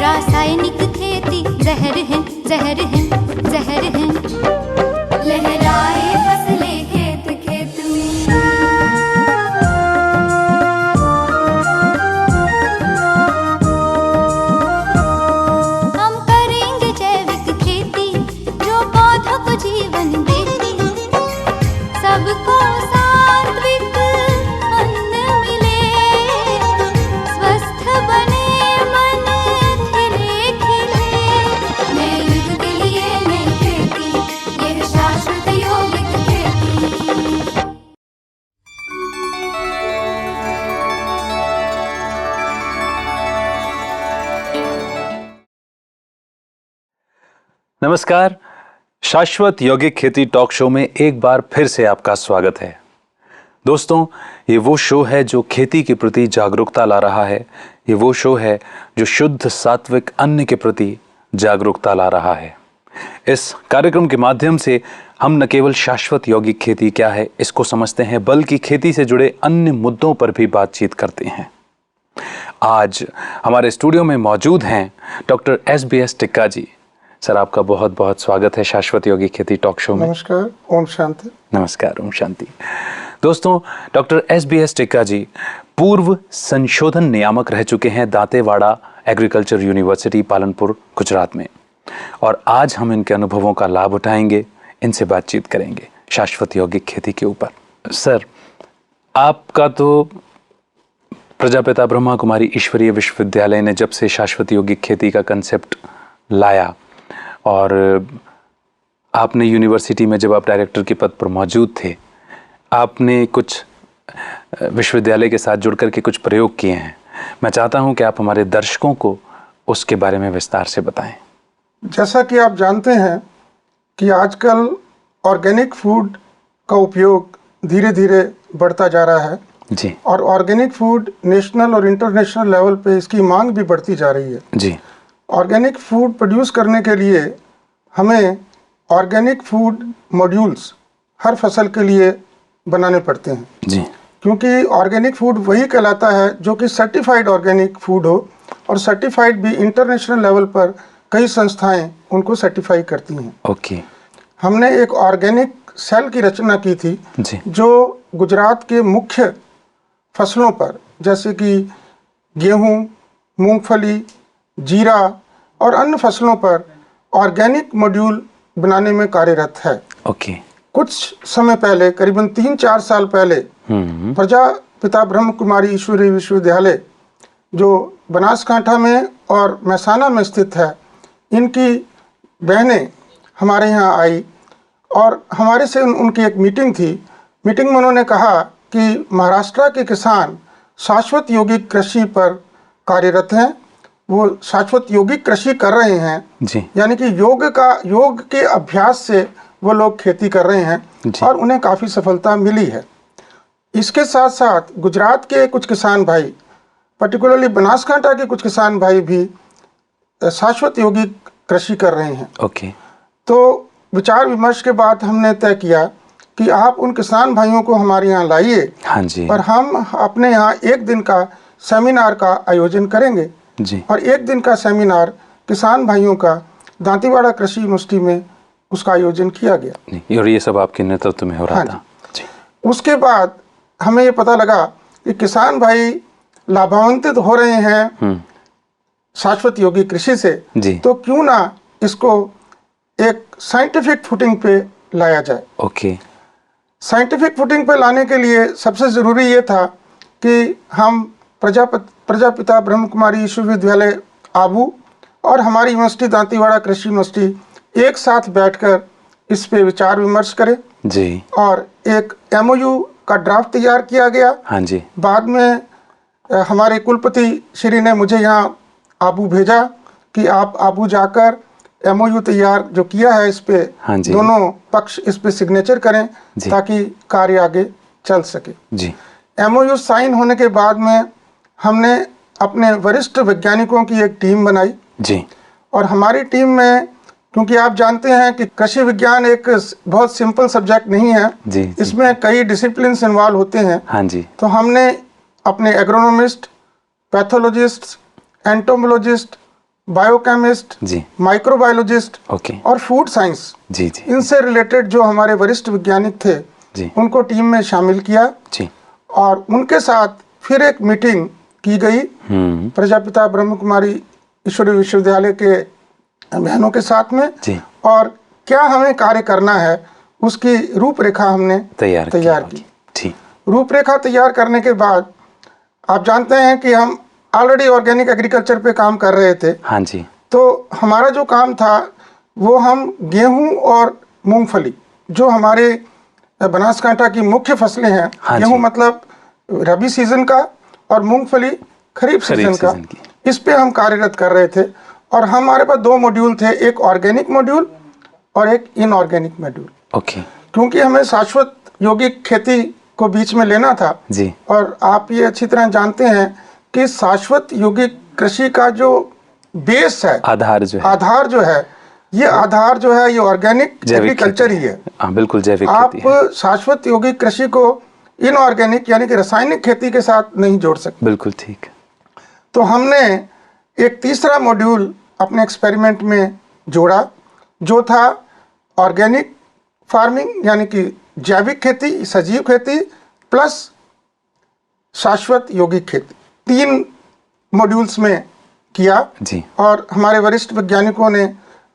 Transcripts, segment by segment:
रासायनिक खेती जहर है, जहर है, जहर है। लहराए फसलें खेत खेत में। हम करेंगे जैविक खेती जो पौधों को जीवन देती, सबको सात्विक अन्न मिले, स्वस्थ बने मन खिले खिले। नए युग के लिए नई खेती, यह शाश्वत यौगिक खेती। नमस्कार, शाश्वत यौगिक खेती टॉक शो में एक बार फिर से आपका स्वागत है। दोस्तों, ये वो शो है जो खेती के प्रति जागरूकता ला रहा है। ये वो शो है जो शुद्ध सात्विक अन्न के प्रति जागरूकता ला रहा है। इस कार्यक्रम के माध्यम से हम न केवल शाश्वत यौगिक खेती क्या है इसको समझते हैं, बल्कि खेती से जुड़े अन्य मुद्दों पर भी बातचीत करते हैं। आज हमारे स्टूडियो में मौजूद हैं डॉक्टर SBS टिक्का जी। सर, आपका बहुत बहुत स्वागत है शाश्वत यौगिक खेती टॉक शो में। नमस्कार, ओम शांति। नमस्कार, ओम शांति। दोस्तों, डॉक्टर SBS टिक्का जी पूर्व संशोधन नियामक रह चुके हैं दांतेवाड़ा एग्रीकल्चर यूनिवर्सिटी पालनपुर गुजरात में, और आज हम इनके अनुभवों का लाभ उठाएंगे, इनसे बातचीत करेंगे शाश्वत यौगिक खेती के ऊपर। सर, आपका तो प्रजापिता ब्रह्मा कुमारी ईश्वरीय विश्वविद्यालय ने जब से शाश्वत यौगिक खेती का कंसेप्ट लाया, और आपने यूनिवर्सिटी में जब आप डायरेक्टर के पद पर मौजूद थे, आपने कुछ विश्वविद्यालय के साथ जुड़ करके कुछ प्रयोग किए हैं। मैं चाहता हूं कि आप हमारे दर्शकों को उसके बारे में विस्तार से बताएं। जैसा कि आप जानते हैं कि आजकल ऑर्गेनिक फूड का उपयोग धीरे धीरे बढ़ता जा रहा है जी, और ऑर्गेनिक फूड नेशनल और इंटरनेशनल लेवल पे इसकी मांग भी बढ़ती जा रही है जी। ऑर्गेनिक फूड प्रोड्यूस करने के लिए हमें ऑर्गेनिक फूड मॉड्यूल्स हर फसल के लिए बनाने पड़ते हैं जी, क्योंकि ऑर्गेनिक फूड वही कहलाता है जो कि सर्टिफाइड ऑर्गेनिक फूड हो, और सर्टिफाइड भी इंटरनेशनल लेवल पर कई संस्थाएं उनको सर्टिफाई करती हैं। ओके। हमने एक ऑर्गेनिक सेल की रचना की थी जी, जो गुजरात के मुख्य फसलों पर जैसे कि गेहूं, मूंगफली, जीरा और अन्य फसलों पर ऑर्गेनिक मॉड्यूल बनाने में कार्यरत है। ओके। कुछ समय पहले, करीबन 3-4 साल पहले, प्रजापिता ब्रह्म कुमारी ईश्वरीय विश्वविद्यालय जो बनासकांठा में और महसाना में स्थित है, इनकी बहनें हमारे यहाँ आई और हमारे से उनकी एक मीटिंग थी। मीटिंग में उन्होंने कहा कि महाराष्ट्र के किसान शाश्वत यौगिक कृषि पर कार्यरत हैं, वो शाश्वत यौगिक कृषि कर रहे हैं जी, यानी कि योग के अभ्यास से वो लोग खेती कर रहे हैं और उन्हें काफ़ी सफलता मिली है। इसके साथ साथ गुजरात के कुछ किसान भाई, पर्टिकुलरली बनासकांठा के कुछ किसान भाई भी शाश्वत यौगिक कृषि कर रहे हैं। ओके। तो विचार विमर्श के बाद हमने तय किया कि आप उन किसान भाइयों को हमारे यहाँ लाइए, हाँ जी, और हम अपने यहाँ एक दिन का सेमिनार का आयोजन करेंगे जी, और एक दिन का सेमिनार किसान भाइयों का दांतेवाड़ा कृषि यूनिवर्सिटी में उसका आयोजन किया गया। नहीं, और ये सब आपके नेतृत्व में हो रहा हाँ था जी। उसके बाद हमें ये पता लगा कि किसान भाई लाभान्वित हो रहे हैं शाश्वत यौगिक कृषि से, जी। तो क्यों ना इसको एक साइंटिफिक फुटिंग पे लाया जाए। ओके। साइंटिफिक फुटिंग पे लाने के लिए सबसे ज़रूरी ये था कि हम प्रजापिता ब्रह्म कुमारी विश्वविद्यालय आबू और हमारी यूनिवर्सिटी दांतेवाड़ा कृषि यूनिवर्सिटी एक साथ बैठकर इस पे विचार विमर्श करें जी, और एक MOU का ड्राफ्ट तैयार किया गया। हाँ जी, बाद में हमारे कुलपति श्री ने मुझे यहाँ आबू भेजा कि आप आबू जाकर MOU तैयार जो किया है इस पे हाँ जी, दोनों पक्ष इस पे सिग्नेचर करें ताकि कार्य आगे चल सके जी। MOU साइन होने के बाद में हमने अपने वरिष्ठ वैज्ञानिकों की एक टीम बनाई जी, और हमारी टीम में, क्योंकि आप जानते हैं कि कृषि विज्ञान एक बहुत सिंपल सब्जेक्ट नहीं है जी, इसमें कई डिसिप्लिन इन्वॉल्व होते हैं। हाँ जी, तो हमने अपने एग्रोनॉमिस्ट, पैथोलॉजिस्ट, एंटोमोलॉजिस्ट बायोकेमिस्ट, जी माइक्रोबायोलॉजिस्ट ओके और फूड साइंस, जी जी इनसे रिलेटेड जो हमारे वरिष्ठ वैज्ञानिक थे जी उनको टीम में शामिल किया जी और उनके साथ फिर एक मीटिंग की गई प्रजापिता ब्रह्म कुमारी ईश्वरीय विश्वविद्यालय के बहनों के साथ में, जी और क्या हमें कार्य करना है उसकी रूपरेखा हमने तैयार की। ठीक रूपरेखा तैयार करने के बाद आप जानते हैं कि हम ऑलरेडी ऑर्गेनिक एग्रीकल्चर पे काम कर रहे थे, हाँ जी तो हमारा जो काम था वो हम गेहूं और मूंगफली, जो हमारे बनासकांठा की मुख्य फसलें हैं, हाँ गेहूं जी। मतलब रबी सीजन का और मूंगफली खरीफ सीजन का, सीजन की। इस पे हम कार्यरत कर रहे थे। और हमारे पास दो मॉड्यूल थे, एक ऑर्गेनिक मॉड्यूल और एक इनऑर्गेनिक मॉड्यूल, ओके क्योंकि हमें शाश्वत यौगिक खेती को बीच में लेना था। जी और आप ये अच्छी तरह जानते हैं कि शाश्वत यौगिक कृषि का जो बेस है, आधार जो है आधार जो है, ये आधार जो है ये ऑर्गेनिक जैविक एग्रीकल्चर खेती ही है। हाँ बिल्कुल जैविक आप खेती है शाश्वत यौगिक कृषि को इनऑर्गेनिक यानी कि रासायनिक खेती के साथ नहीं जोड़ सकते। बिल्कुल ठीक तो हमने एक तीसरा मॉड्यूल अपने एक्सपेरिमेंट में जोड़ा, जो था ऑर्गेनिक फार्मिंग यानी कि जैविक खेती, सजीव खेती प्लस शाश्वत यौगिक खेती, 3 मॉड्यूल्स में किया। जी और हमारे वरिष्ठ वैज्ञानिकों ने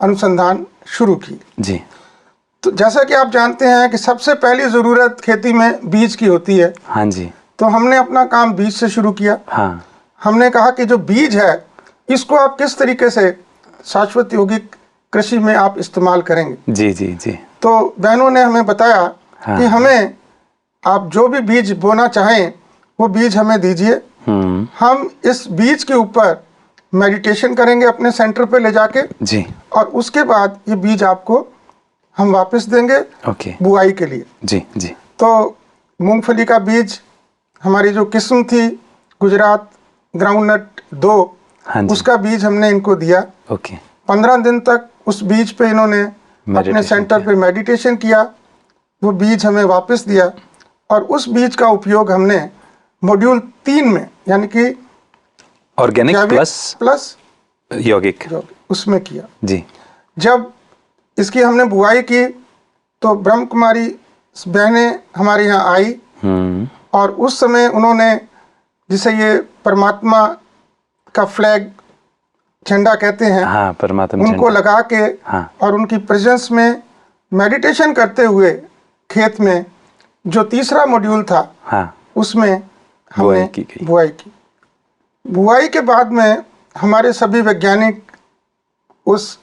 अनुसंधान शुरू की। जी तो जैसा कि आप जानते हैं कि सबसे पहली ज़रूरत खेती में बीज की होती है, हाँ जी तो हमने अपना काम बीज से शुरू किया। हाँ हमने कहा कि जो बीज है इसको आप किस तरीके से शाश्वत यौगिक कृषि में आप इस्तेमाल करेंगे। जी जी जी तो बहनों ने हमें बताया हाँ। कि हमें आप जो भी बीज बोना चाहें वो बीज हमें दीजिए, हम इस बीज के ऊपर मेडिटेशन करेंगे अपने सेंटर पे ले जाके, जी और उसके बाद ये बीज आपको हम वापस देंगे ओके बुआई के लिए। जी जी तो मूंगफली का बीज हमारी जो किस्म थी गुजरात ग्राउंडनट 2, हाँ जी उसका बीज हमने इनको दिया। ओके 15 दिन तक उस बीज पे इन्होंने अपने मेडिटेशन सेंटर पे मेडिटेशन किया, वो बीज हमें वापस दिया और उस बीज का उपयोग हमने मॉड्यूल 3 में यानी कि ऑर्गेनिक जैविक प्लस यौगिक जो उसमें किया। जी जब इसकी हमने बुआई की तो ब्रह्म कुमारी बहनें हमारे यहाँ आई और उस समय उन्होंने, जिसे ये परमात्मा का फ्लैग झंडा कहते हैं, हाँ परमात्मा उनको झंडा। लगा के हाँ। और उनकी प्रेजेंस में मेडिटेशन करते हुए खेत में जो तीसरा मॉड्यूल था हाँ उसमें हमने बुआई की गई। बुआई की। बुआई के बाद में हमारे सभी वैज्ञानिक उस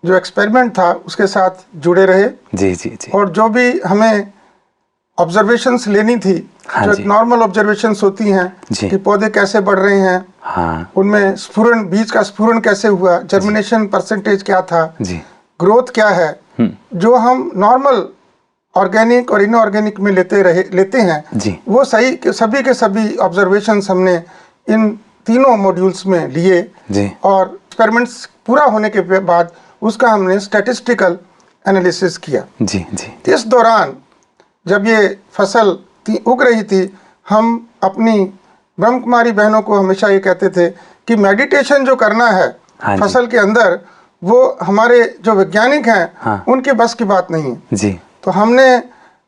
जो एक्सपेरिमेंट था उसके साथ जुड़े रहे जी जी जी और जो भी हमें ऑब्जर्वेशंस लेनी थी, हाँ जो जी। एक नॉर्मल ऑब्जर्वेशंस होती जी। हैं कि पौधे कैसे बढ़ रहे हैं, हाँ उनमें स्फुरन, बीज का स्फुरन कैसे हुआ, जर्मिनेशन परसेंटेज क्या था, जी ग्रोथ क्या है, जो हम नॉर्मल ऑर्गेनिक और इनऑर्गेनिक में लेते हैं, जी वो सभी के सभी ऑब्जर्वेशंस हमने इन तीनों मॉड्यूल्स में लिए जी और एक्सपेरिमेंट्स पूरा होने के बाद उसका हमने स्टैटिस्टिकल एनालिसिस किया। जी जी इस दौरान जब ये फसल उग रही थी, हम अपनी ब्रह्म कुमारी बहनों को हमेशा ये कहते थे कि मेडिटेशन जो करना है हाँ जी। फसल के अंदर, वो हमारे जो वैज्ञानिक हैं हाँ। उनके बस की बात नहीं है। जी तो हमने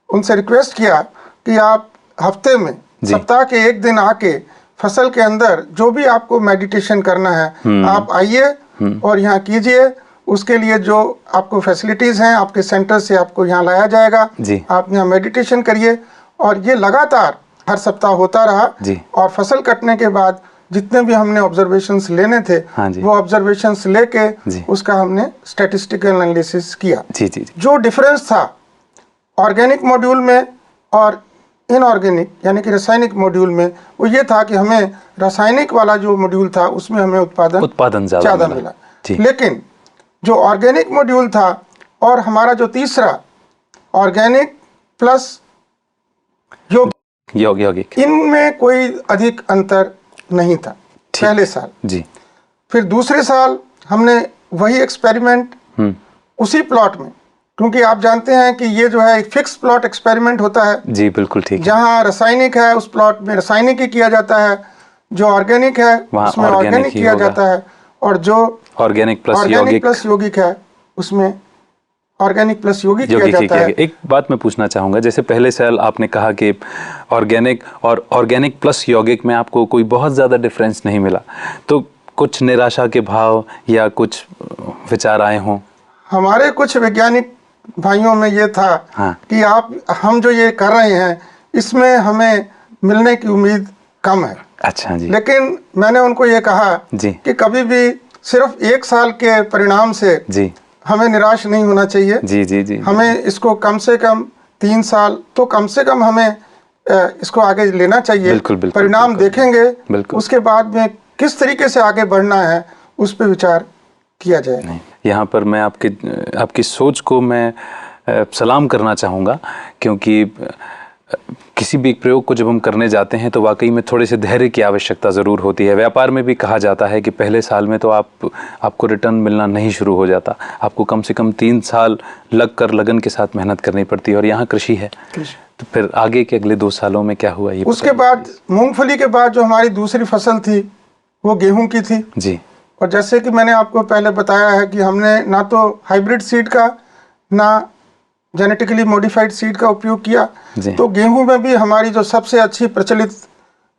उनसे रिक्वेस्ट किया कि आप हफ्ते में, जी। सप्ताह के एक दिन आके फसल के अंदर जो भी आपको मेडिटेशन करना है आप आइए और यहाँ कीजिए। उसके लिए जो आपको फैसिलिटीज़ हैं आपके सेंटर से आपको यहाँ लाया जाएगा, जी। आप यहाँ मेडिटेशन करिए। और ये लगातार हर सप्ताह होता रहा जी। और फसल कटने के बाद जितने भी हमने ऑब्जर्वेशंस लेने थे, हाँ जी। वो ऑब्जर्वेशंस लेके जी। उसका हमने स्टैटिस्टिकल एनालिसिस किया। जी जी जी जो डिफरेंस था ऑर्गेनिक मॉड्यूल में और इनऑर्गेनिक यानी कि रासायनिक मॉड्यूल में, वो ये था कि हमें रासायनिक वाला जो मॉड्यूल था उसमें हमें उत्पादन ज़्यादा मिला। जी। लेकिन जो ऑर्गेनिक मॉड्यूल था और हमारा जो तीसरा ऑर्गेनिक प्लस यौगिक इनमें कोई अधिक अंतर नहीं था पहले साल। जी फिर दूसरे साल हमने वही एक्सपेरिमेंट उसी प्लॉट में, क्योंकि आप जानते हैं कि ये जो है एक फिक्स प्लॉट एक्सपेरिमेंट होता है। जी बिल्कुल ठीक है। जहाँ रासायनिक है उस प्लॉट में रासायनिक ही किया जाता है, जो ऑर्गेनिक है वहाँ उसमें organic ऑर्गेनिक ही किया होगा। जाता है। और जो ऑर्गेनिक प्लस ऑर्गेनिक यौगिक प्लस यौगिक है उसमें ऑर्गेनिक प्लस यौगिक किया यौगिक ही जाता किया है। गया। एक बात मैं पूछना चाहूँगा, जैसे पहले साल आपने कहा कि ऑर्गेनिक और ऑर्गेनिक प्लस यौगिक में आपको कोई बहुत ज़्यादा डिफरेंस नहीं मिला, तो कुछ निराशा के भाव या कुछ विचार आए हों? हमारे कुछ वैज्ञानिक भाइयों में ये था हाँ। कि हम जो ये कर रहे हैं इसमें हमें मिलने की उम्मीद कम है। अच्छा जी। लेकिन मैंने उनको ये कहा जी। कि कभी भी सिर्फ 1 साल के परिणाम से जी हमें निराश नहीं होना चाहिए। जी जी जी हमें इसको कम से कम 3 साल तो कम से कम हमें इसको आगे लेना चाहिए। बिल्कुल, बिल्कुल, परिणाम बिल्कुल, देखेंगे, बिल्कुल। उसके बाद में किस तरीके से आगे बढ़ना है उस पर विचार किया जाए। नहीं, यहाँ पर मैं आपकी सोच को मैं सलाम करना चाहूँगा, क्योंकि किसी भी एक प्रयोग को जब हम करने जाते हैं तो वाकई में थोड़े से धैर्य की आवश्यकता ज़रूर होती है। व्यापार में भी कहा जाता है कि पहले साल में तो आपको रिटर्न मिलना नहीं शुरू हो जाता, आपको कम से कम 3 साल लगन के साथ मेहनत करनी पड़ती है। और यहाँ कृषि है, तो फिर आगे के अगले 2 सालों में क्या हुआ ये उसके बाद मूंगफली के बाद जो हमारी दूसरी फसल थी वो गेहूं की थी जी। और जैसे कि मैंने आपको पहले बताया है कि हमने ना तो हाइब्रिड सीड का ना जेनेटिकली मॉडिफाइड सीड का उपयोग किया। तो गेहूं में भी हमारी जो सबसे अच्छी प्रचलित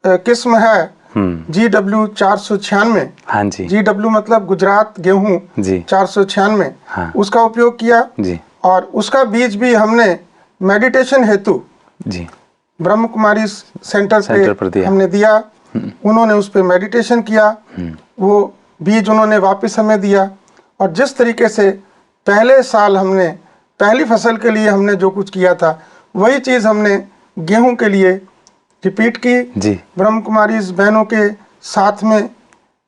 किस्म है GW 496। हाँ जी। GW मतलब गुजरात गेहूं जी। 496। हाँ। उसका उपयोग किया जी। और उसका बीज भी हमने मेडिटेशन हेतु जी ब्रह्म कुमारी सेंटर पर दिया। हमने दिया। उन्होंने उस पर मेडिटेशन किया, वो बीज उन्होंने वापस हमें दिया। और जिस तरीके से पहले साल हमने पहली फसल के लिए हमने जो कुछ किया था वही चीज़ हमने गेहूं के लिए रिपीट की जी। ब्रह्म कुमारी बहनों के साथ में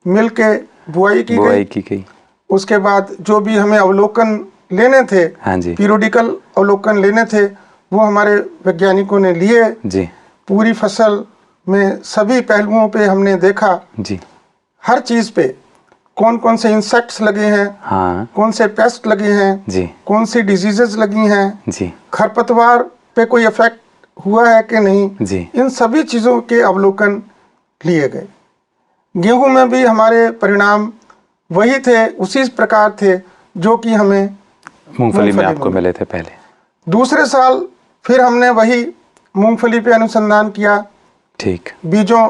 मिल के बुआई की गई। उसके बाद जो भी हमें अवलोकन लेने थे, हाँ जी, पीरियोडिकल अवलोकन लेने थे, वो हमारे वैज्ञानिकों ने लिए जी। पूरी फसल में सभी पहलुओं पे हमने देखा जी। हर चीज़ पे कौन कौन से इंसेक्ट्स लगे हैं, हाँ कौन से पेस्ट लगे हैं जी, कौन सी डिजीजेस लगी हैं जी, खरपतवार पे कोई इफेक्ट हुआ है कि नहीं जी। इन सभी चीज़ों के अवलोकन लिए गए। गेहूं में भी हमारे परिणाम वही थे, उसी प्रकार थे जो कि हमें मूंगफली में आपको मिले थे पहले। दूसरे साल फिर हमने वही मूंगफली पे अनुसंधान किया। ठीक। बीजों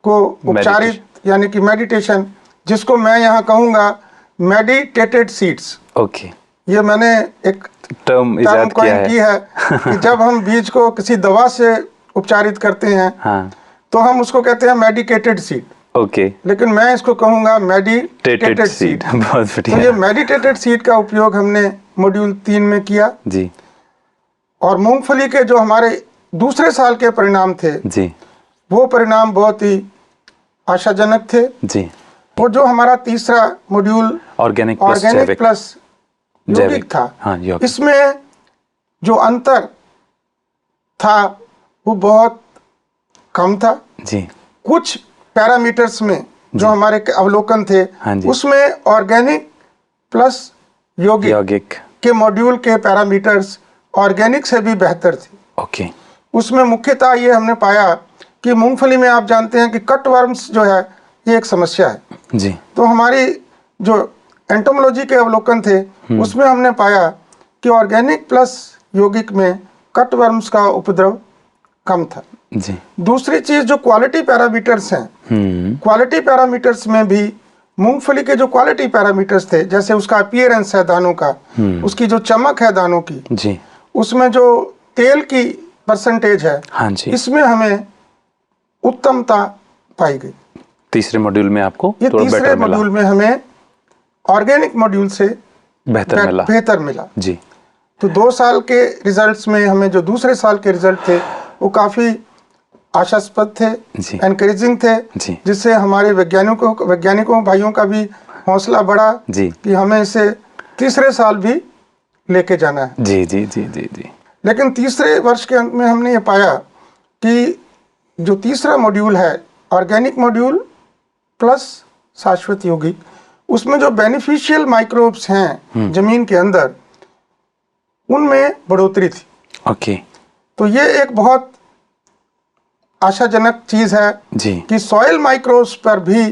को उपचारित यानी कि मेडिटेशन, जिसको मैं यहाँ कहूँगा मेडिटेटेड सीड्स। ओके। ये मैंने एक टर्म इजाद की है कि जब हम बीज को किसी दवा से उपचारित करते हैं, हाँ, तो हम उसको कहते हैं मेडिकेटेड सीड। ओके। लेकिन मैं इसको कहूँगा मेडिटेटेड सीड। बहुत बढ़िया। तो ये मेडिटेटेड सीड का उपयोग हमने मॉड्यूल 3 में किया जी। और मूंगफली के जो हमारे दूसरे साल के परिणाम थे जी, वो परिणाम बहुत ही आशाजनक थे। जी। और जो हमारा तीसरा मॉड्यूल ऑर्गेनिक प्लस यौगिक था, हाँ, यौगिक। इसमें जो अंतर था वो बहुत कम था। जी। कुछ पैरामीटर्स में जो हमारे अवलोकन थे, हाँ जी, उसमें ऑर्गेनिक प्लस यौगिक के मॉड्यूल के पैरामीटर्स ऑर्गेनिक से भी बेहतर थे। ओके। उसमें मुख्यतः ये हमने पाया कि मूंगफली में आप जानते हैं कि कटवर्म्स जो है ये एक समस्या है। जी। तो हमारी जो एंटोमोलॉजी के अवलोकन थे उसमें हमने पाया कि ऑर्गेनिक प्लस यौगिक में कटवर्म्स का उपद्रव कम था। जी। दूसरी चीज जो क्वालिटी पैरामीटर्स हैं, क्वालिटी पैरामीटर्स में भी मूंगफली के जो क्वालिटी पैरामीटर्स थे, जैसे उसका अपीयरेंस है दानों का, उसकी जो चमक है दानों की, जी, उसमें जो तेल की परसेंटेज है, हाँ जी, इसमें हमें उत्तमता पाई गई। तीसरे मॉड्यूल में आपको ये थोड़ा तीसरे बेटर मिला। मॉड्यूल में हमें ऑर्गेनिक मॉड्यूल से बेहतर मिला। जी। तो 2 साल के रिजल्ट्स में हमें जो दूसरे साल के रिजल्ट थे वो काफ़ी आशास्पद थे, एनकरेजिंग थे, जिससे हमारे वैज्ञानिकों भाइयों का भी हौसला बढ़ा जी, कि हमें इसे तीसरे साल भी लेके जाना है। जी जी जी जी जी। लेकिन तीसरे वर्ष के अंत में हमने ये पाया कि जो तीसरा मॉड्यूल है ऑर्गेनिक मॉड्यूल प्लस शाश्वत यौगिक, उसमें जो बेनिफिशियल माइक्रोब्स हैं जमीन के अंदर, उनमें बढ़ोतरी थी। ओके। तो ये एक बहुत आशाजनक चीज है जी, कि सॉइल माइक्रोब्स पर भी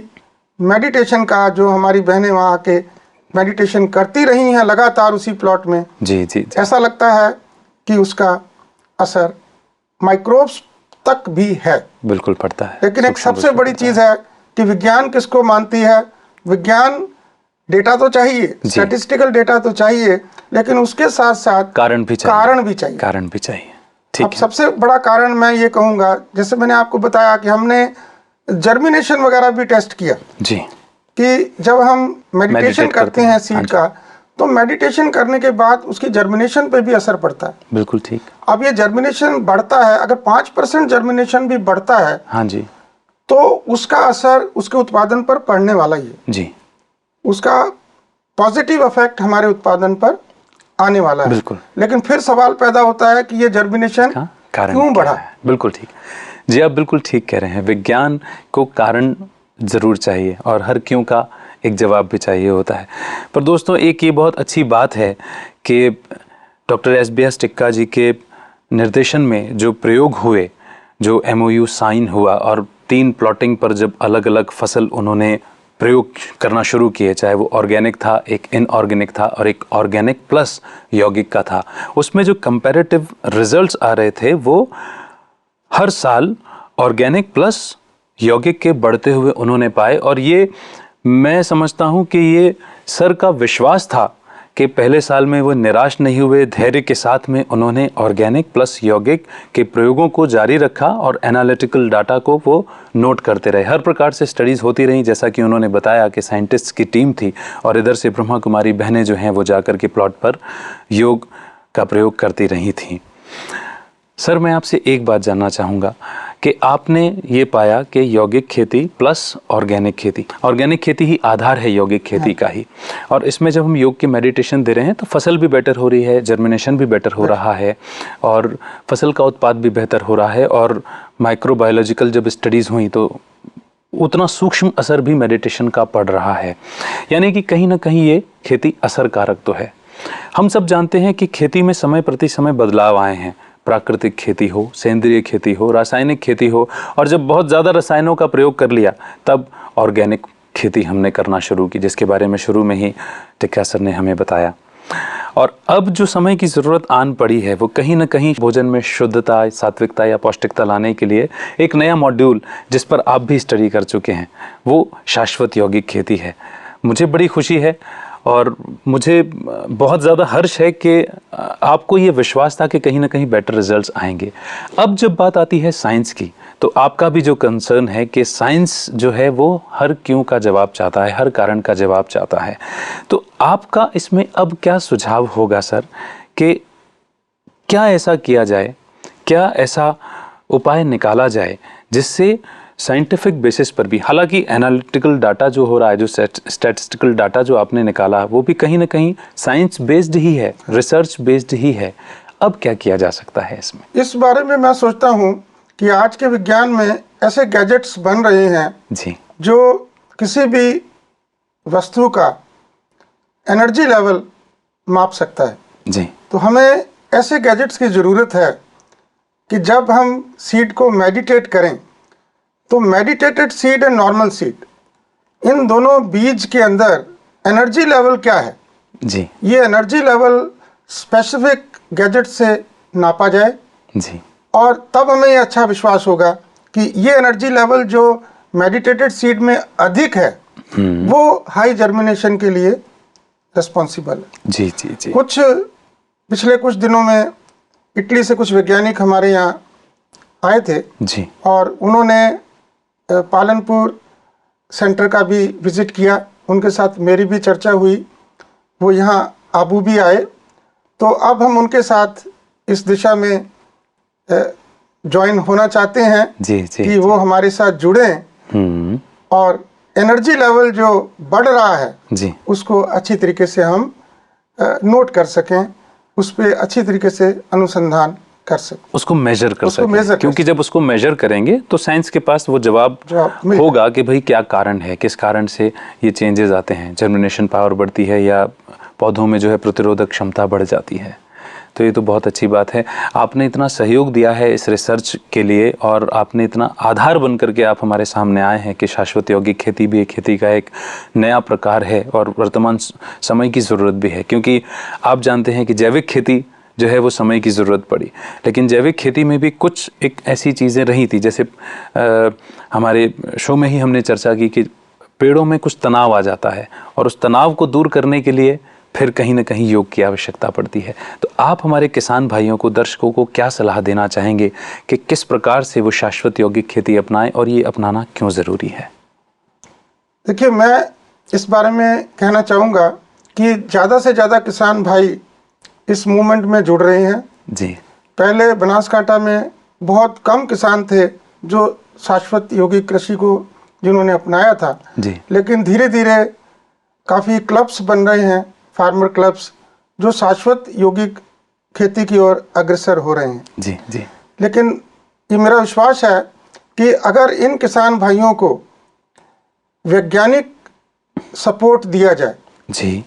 मेडिटेशन का, जो हमारी बहनें वहाँ के मेडिटेशन करती रही हैं लगातार उसी प्लॉट में, जी जी जी। ऐसा लगता है कि उसका असर माइक्रोब्स तक भी है। बिल्कुल पड़ता है। लेकिन एक सूक्ष्म सबसे रूप से बड़ी पड़ता चीज है कि विज्ञान किसको मानती है? विज्ञान डेटा तो चाहिए, स्टैटिस्टिकल डेटा तो चाहिए, लेकिन उसके साथ साथ कारण भी चाहिए। कारण भी चाहिए। कारण भी चाहिए, अब ठीक है। सबसे बड़ा कारण मैं ये कहूँगा, जैसे मैंने आपको बताया कि हमने जर्मिनेशन वगैरह भी टेस्ट किया जी कि जब हम मेडिटेशन Meditate करते हैं हाँ सीड जी। का, तो मेडिटेशन करने के बाद उसकी जर्मिनेशन पे भी असर पड़ता है। बिल्कुल ठीक। अब ये जर्मिनेशन बढ़ता है, अगर 5% जर्मिनेशन भी बढ़ता है हाँ जी तो उसका असर उसके उत्पादन पर पड़ने वाला ही है। जी उसका पॉजिटिव इफेक्ट हमारे उत्पादन पर आने वाला है। बिल्कुल। लेकिन फिर सवाल पैदा होता है कि ये जर्मिनेशन का कारण क्यों क्या बढ़ा? है? बिल्कुल ठीक जी, आप बिल्कुल ठीक कह रहे हैं। विज्ञान को कारण जरूर चाहिए और हर क्यों का एक जवाब भी चाहिए होता है। पर दोस्तों, एक ये बहुत अच्छी बात है कि डॉक्टर SBS टिक्का जी के निर्देशन में जो प्रयोग हुए, जो MOU साइन हुआ और 3 प्लॉटिंग पर जब अलग अलग फसल उन्होंने प्रयोग करना शुरू किए, चाहे वो ऑर्गेनिक था, एक इनऑर्गेनिक था और एक ऑर्गेनिक प्लस यौगिक का था, उसमें जो कंपैरेटिव रिजल्ट्स आ रहे थे वो हर साल ऑर्गेनिक प्लस यौगिक के बढ़ते हुए उन्होंने पाए। और ये मैं समझता हूँ कि ये सर का विश्वास था कि पहले साल में वो निराश नहीं हुए, धैर्य के साथ में उन्होंने ऑर्गेनिक प्लस यौगिक के प्रयोगों को जारी रखा और एनालिटिकल डाटा को वो नोट करते रहे। हर प्रकार से स्टडीज़ होती रहीं, जैसा कि उन्होंने बताया कि साइंटिस्ट्स की टीम थी और इधर से ब्रह्मा कुमारी बहनें जो हैं वो जाकर के प्लॉट पर योग का प्रयोग करती रही थीं। सर, मैं आपसे एक बात जानना चाहूँगा कि आपने ये पाया कि यौगिक खेती प्लस ऑर्गेनिक खेती ही आधार है यौगिक खेती का ही, और इसमें जब हम योग की मेडिटेशन दे रहे हैं तो फसल भी बेटर हो रही है, जर्मिनेशन भी बेटर हो रहा है और फसल का उत्पाद भी बेहतर हो रहा है, और माइक्रोबायोलॉजिकल जब स्टडीज़ हुई तो उतना सूक्ष्म असर भी मेडिटेशन का पड़ रहा है। यानी कि कहीं ना कहीं ये खेती असर कारक तो है। हम सब जानते हैं कि खेती में समय प्रति समय बदलाव आए हैं, प्राकृतिक खेती हो, सेंद्रिय खेती हो, रासायनिक खेती हो, और जब बहुत ज़्यादा रसायनों का प्रयोग कर लिया तब ऑर्गेनिक खेती हमने करना शुरू की, जिसके बारे में शुरू में ही टिक्का सर ने हमें बताया। और अब जो समय की ज़रूरत आन पड़ी है वो कहीं ना कहीं भोजन में शुद्धता, सात्विकता या पौष्टिकता लाने के लिए एक नया मॉड्यूल जिस पर आप भी स्टडी कर चुके हैं वो शाश्वत यौगिक खेती है। मुझे बड़ी खुशी है और मुझे बहुत ज़्यादा हर्ष है कि आपको ये विश्वास था कि कहीं ना कहीं बेटर रिजल्ट्स आएंगे। अब जब बात आती है साइंस की, तो आपका भी जो कंसर्न है कि साइंस जो है वो हर क्यों का जवाब चाहता है, हर कारण का जवाब चाहता है, तो आपका इसमें अब क्या सुझाव होगा सर कि क्या ऐसा किया जाए, क्या ऐसा उपाय निकाला जाए जिससे साइंटिफिक बेसिस पर भी, हालांकि एनालिटिकल डाटा जो हो रहा है, जो स्टैटिस्टिकल डाटा जो आपने निकाला वो भी कहीं ना कहीं साइंस बेस्ड ही है, रिसर्च बेस्ड ही है, अब क्या किया जा सकता है इसमें? इस बारे में मैं सोचता हूँ कि आज के विज्ञान में ऐसे गैजेट्स बन रहे हैं जी, जो किसी भी वस्तु का एनर्जी लेवल माप सकता है जी, तो हमें ऐसे गैजेट्स की ज़रूरत है कि जब हम सीड को मेडिटेट करें तो meditated seed and normal seed, इन दोनों बीज के अंदर एनर्जी लेवल क्या है, जी, ये एनर्जी लेवल स्पेसिफिक गैजेट से नापा जाए जी, और तब हमें ये अच्छा विश्वास होगा कि ये एनर्जी लेवल जो मेडिटेटेड सीड में अधिक है वो हाई जर्मिनेशन के लिए रिस्पॉन्सिबल है। जी, जी, जी, पिछले कुछ दिनों में इटली से कुछ वैज्ञानिक हमारे यहाँ आए थे जी, और उन्होंने पालनपुर सेंटर का भी विज़िट किया, उनके साथ मेरी भी चर्चा हुई, वो यहाँ आबू भी आए, तो अब हम उनके साथ इस दिशा में ज्वाइन होना चाहते हैं जी, जी, कि वो हमारे साथ जुड़ें और एनर्जी लेवल जो बढ़ रहा है जी, उसको अच्छी तरीके से हम नोट कर सकें, उस पर अच्छी तरीके से अनुसंधान कर सकें, उसको मेजर कर उसको सकें, measure कर क्योंकि जब उसको मेजर करेंगे तो साइंस के पास वो जवाब मिल होगा कि भाई क्या कारण है, किस कारण से ये चेंजेस आते हैं, जर्मिनेशन पावर बढ़ती है या पौधों में जो है प्रतिरोधक क्षमता बढ़ जाती है। तो ये तो बहुत अच्छी बात है। आपने इतना सहयोग दिया है इस रिसर्च के लिए और आपने इतना आधार बन करके आप हमारे सामने आए हैं कि शाश्वत यौगिक खेती भी एक खेती का एक नया प्रकार है और वर्तमान समय की ज़रूरत भी है, क्योंकि आप जानते हैं कि जैविक खेती जो है वो समय की ज़रूरत पड़ी, लेकिन जैविक खेती में भी कुछ एक ऐसी चीज़ें रही थी, जैसे हमारे शो में ही हमने चर्चा की कि पेड़ों में कुछ तनाव आ जाता है और उस तनाव को दूर करने के लिए फिर कहीं ना कहीं योग की आवश्यकता पड़ती है। तो आप हमारे किसान भाइयों को, दर्शकों को क्या सलाह देना चाहेंगे कि किस प्रकार से वो शाश्वत यौगिक खेती अपनाएं और ये अपनाना क्यों ज़रूरी है? देखिए, मैं इस बारे में कहना चाहूँगा कि ज़्यादा से ज़्यादा किसान भाई इस मूवमेंट में जुड़ रहे हैं। जी। पहले बनासकांठा में बहुत कम किसान थे जो शाश्वत यौगिक कृषि को जिन्होंने अपनाया था। जी। लेकिन धीरे धीरे काफ़ी क्लब्स बन रहे हैं, फार्मर क्लब्स, जो शाश्वत यौगिक खेती की ओर अग्रसर हो रहे हैं। जी जी। लेकिन ये मेरा विश्वास है कि अगर इन किसान भाइयों को वैज्ञानिक सपोर्ट दिया जाए, जी,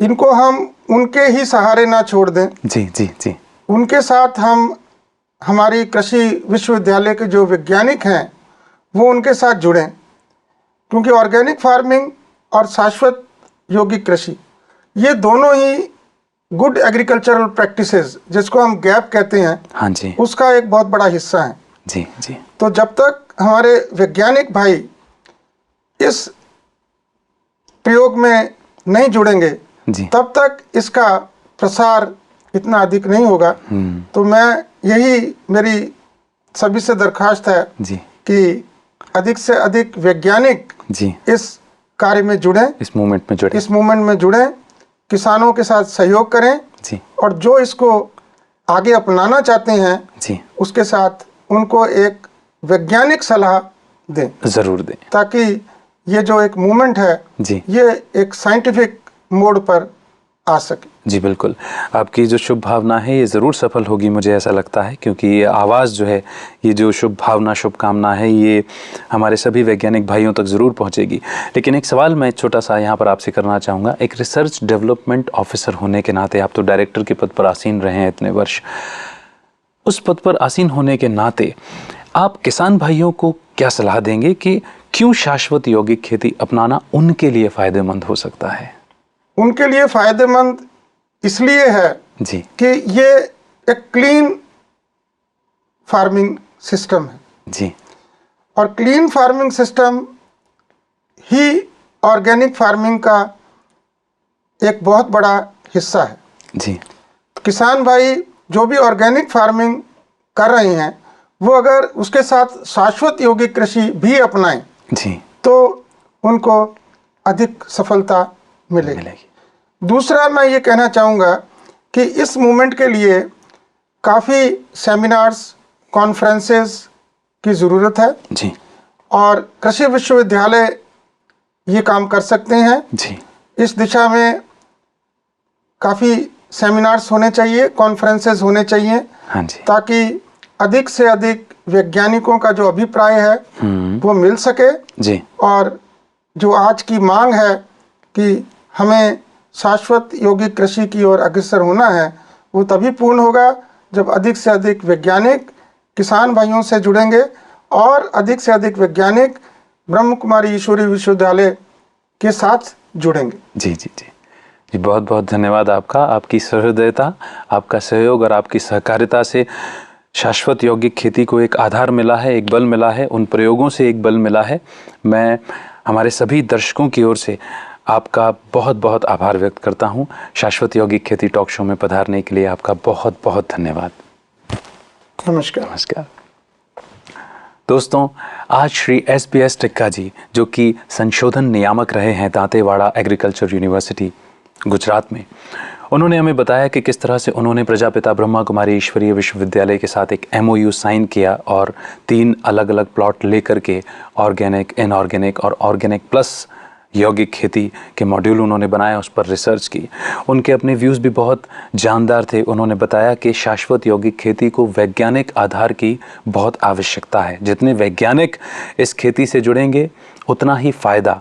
इनको हम उनके ही सहारे ना छोड़ दें। जी जी जी। उनके साथ हम, हमारी कृषि विश्वविद्यालय के जो वैज्ञानिक हैं वो उनके साथ जुड़ें, क्योंकि ऑर्गेनिक फार्मिंग और शाश्वत यौगिक कृषि ये दोनों ही गुड एग्रीकल्चरल प्रैक्टिसेस, जिसको हम गैप कहते हैं, हाँ जी, उसका एक बहुत बड़ा हिस्सा है। जी जी। तो जब तक हमारे वैज्ञानिक भाई इस प्रयोग में नहीं जुड़ेंगे जी। तब तक इसका प्रसार इतना अधिक नहीं होगा। तो मैं यही, मेरी सभी से दरखास्त है जी कि अधिक से अधिक वैज्ञानिक जी इस कार्य में जुड़ें, इस मूवमेंट में जुड़े, इस मूवमेंट में जुड़ें, किसानों के साथ सहयोग करें जी और जो इसको आगे अपनाना चाहते हैं जी, उसके साथ उनको एक वैज्ञानिक सलाह दें, ज़रूर दें, ताकि ये जो एक मूवमेंट है जी ये एक साइंटिफिक मोड पर आ सके। जी बिल्कुल। आपकी जो शुभ भावना है ये ज़रूर सफल होगी, मुझे ऐसा लगता है, क्योंकि ये आवाज़ जो है, ये जो शुभ भावना, शुभकामना है, ये हमारे सभी वैज्ञानिक भाइयों तक ज़रूर पहुंचेगी। लेकिन एक सवाल मैं छोटा सा यहाँ पर आपसे करना चाहूँगा। एक रिसर्च डेवलपमेंट ऑफिसर होने के नाते, आप तो डायरेक्टर के पद पर आसीन रहे हैं इतने वर्ष, उस पद पर आसीन होने के नाते आप किसान भाइयों को क्या सलाह देंगे कि क्यों शाश्वत यौगिक खेती अपनाना उनके लिए फ़ायदेमंद हो सकता है? उनके लिए फ़ायदेमंद इसलिए है जी कि ये एक क्लीन फार्मिंग सिस्टम है जी, और क्लीन फार्मिंग सिस्टम ही ऑर्गेनिक फार्मिंग का एक बहुत बड़ा हिस्सा है। जी किसान भाई जो भी ऑर्गेनिक फार्मिंग कर रहे हैं वो अगर उसके साथ शाश्वत यौगिक कृषि भी अपनाएं जी, तो उनको अधिक सफलता मिलेगी। दूसरा, मैं ये कहना चाहूँगा कि इस मूवमेंट के लिए काफ़ी सेमिनार्स, कॉन्फ्रेंसेस की ज़रूरत है जी और कृषि विश्वविद्यालय ये काम कर सकते हैं। जी, इस दिशा में काफ़ी सेमिनार्स होने चाहिए, कॉन्फ्रेंसेस होने चाहिए, हाँ जी, ताकि अधिक से अधिक वैज्ञानिकों का जो अभिप्राय है वो मिल सके जी और जो आज की मांग है कि हमें शाश्वत यौगिक कृषि की ओर अग्रसर होना है, वो तभी पूर्ण होगा जब अधिक से अधिक वैज्ञानिक किसान भाइयों से जुड़ेंगे और अधिक से अधिक वैज्ञानिक ब्रह्म कुमारी ईश्वरीय विश्वविद्यालय के साथ जुड़ेंगे। जी जी जी जी, बहुत बहुत धन्यवाद आपका, आपकी सहृदयता, आपका सहयोग और आपकी सहकारिता से शाश्वत यौगिक खेती को एक आधार मिला है, एक बल मिला है, उन प्रयोगों से एक बल मिला है। मैं हमारे सभी दर्शकों की ओर से आपका बहुत बहुत आभार व्यक्त करता हूं। शाश्वत यौगिक खेती टॉक शो में पधारने के लिए आपका बहुत बहुत धन्यवाद। नमस्कार। नमस्कार दोस्तों, आज श्री SBS टिक्का जी, जो कि संशोधन नियामक रहे हैं दांतेवाड़ा एग्रीकल्चर यूनिवर्सिटी गुजरात में, उन्होंने हमें बताया कि किस तरह से उन्होंने प्रजापिता ब्रह्मा कुमारी ईश्वरीय विश्वविद्यालय के साथ एक MOU साइन किया और 3 अलग अलग प्लॉट लेकर के ऑर्गेनिक, इनऑर्गेनिक और ऑर्गेनिक प्लस यौगिक खेती के मॉड्यूल उन्होंने बनाया, उस पर रिसर्च की। उनके अपने व्यूज़ भी बहुत जानदार थे। उन्होंने बताया कि शाश्वत यौगिक खेती को वैज्ञानिक आधार की बहुत आवश्यकता है। जितने वैज्ञानिक इस खेती से जुड़ेंगे उतना ही फ़ायदा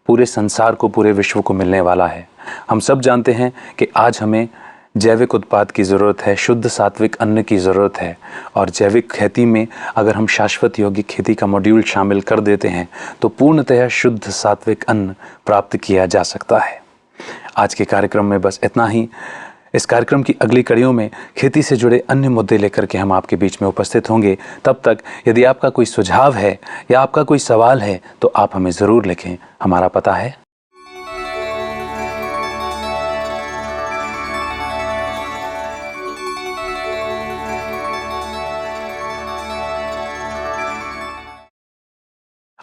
पूरे संसार को, पूरे विश्व को मिलने वाला है। हम सब जानते हैं कि आज हमें जैविक उत्पाद की ज़रूरत है, शुद्ध सात्विक अन्न की ज़रूरत है। और जैविक खेती में अगर हम शाश्वत योगिक खेती का मॉड्यूल शामिल कर देते हैं तो पूर्णतः शुद्ध सात्विक अन्न प्राप्त किया जा सकता है। आज के कार्यक्रम में बस इतना ही। इस कार्यक्रम की अगली कड़ियों में खेती से जुड़े अन्य मुद्दे लेकर के हम आपके बीच में उपस्थित होंगे। तब तक यदि आपका कोई सुझाव है या आपका कोई सवाल है तो आप हमें ज़रूर लिखें। हमारा पता है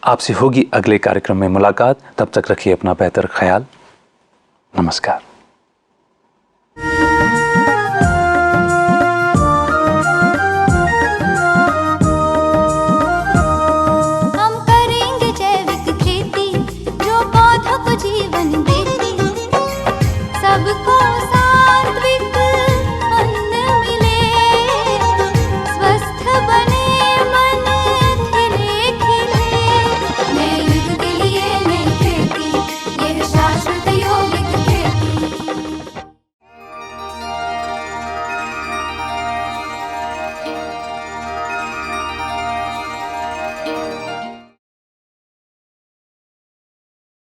आपसे होगी अगले कार्यक्रम में मुलाकात। तब तक रखिए अपना बेहतर ख्याल। नमस्कार।